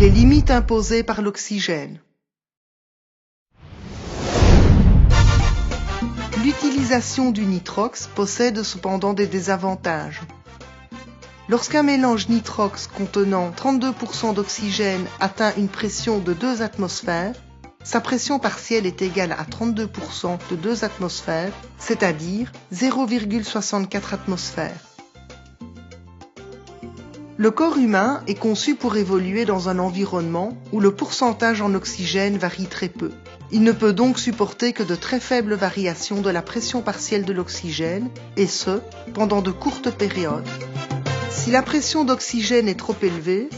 Les limites imposées par l'oxygène. L'utilisation du nitrox possède cependant des désavantages. Lorsqu'un mélange nitrox contenant 32% d'oxygène atteint une pression de 2 atmosphères, sa pression partielle est égale à 32% de 2 atmosphères, c'est-à-dire 0,64 atmosphères. Le corps humain est conçu pour évoluer dans un environnement où le pourcentage en oxygène varie très peu. Il ne peut donc supporter que de très faibles variations de la pression partielle de l'oxygène, et ce, pendant de courtes périodes. Si la pression d'oxygène est trop élevée,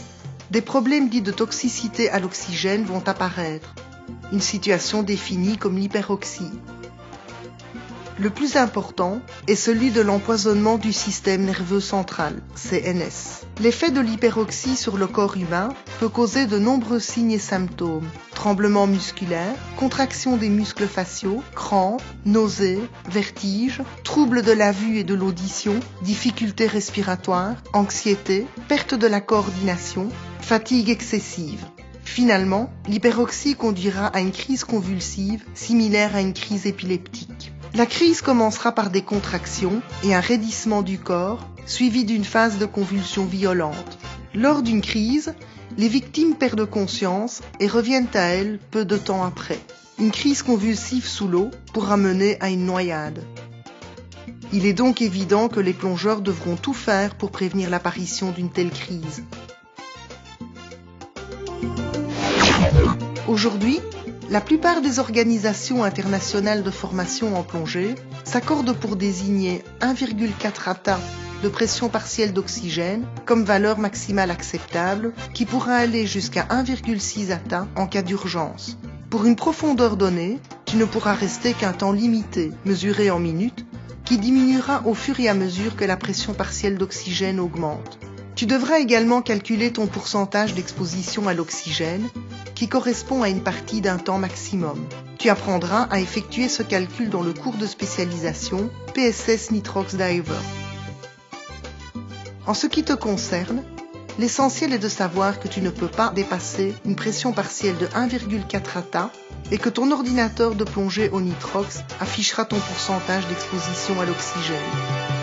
des problèmes dits de toxicité à l'oxygène vont apparaître, une situation définie comme l'hyperoxie. Le plus important est celui de l'empoisonnement du système nerveux central, CNS. L'effet de l'hyperoxie sur le corps humain peut causer de nombreux signes et symptômes: tremblements musculaires, contraction des muscles faciaux, crampes, nausées, vertiges, troubles de la vue et de l'audition, difficultés respiratoires, anxiété, perte de la coordination, fatigue excessive. Finalement, l'hyperoxie conduira à une crise convulsive similaire à une crise épileptique. La crise commencera par des contractions et un raidissement du corps, suivi d'une phase de convulsion violente. Lors d'une crise, les victimes perdent conscience et reviennent à elles peu de temps après. Une crise convulsive sous l'eau pourra mener à une noyade. Il est donc évident que les plongeurs devront tout faire pour prévenir l'apparition d'une telle crise. Aujourd'hui, la plupart des organisations internationales de formation en plongée s'accordent pour désigner 1,4 attas de pression partielle d'oxygène comme valeur maximale acceptable, qui pourra aller jusqu'à 1,6 attas en cas d'urgence. Pour une profondeur donnée, tu ne pourras rester qu'un temps limité, mesuré en minutes, qui diminuera au fur et à mesure que la pression partielle d'oxygène augmente. Tu devras également calculer ton pourcentage d'exposition à l'oxygène, qui correspond à une partie d'un temps maximum. Tu apprendras à effectuer ce calcul dans le cours de spécialisation PSS Nitrox Diver. En ce qui te concerne, l'essentiel est de savoir que tu ne peux pas dépasser une pression partielle de 1,4 attas et que ton ordinateur de plongée au nitrox affichera ton pourcentage d'exposition à l'oxygène.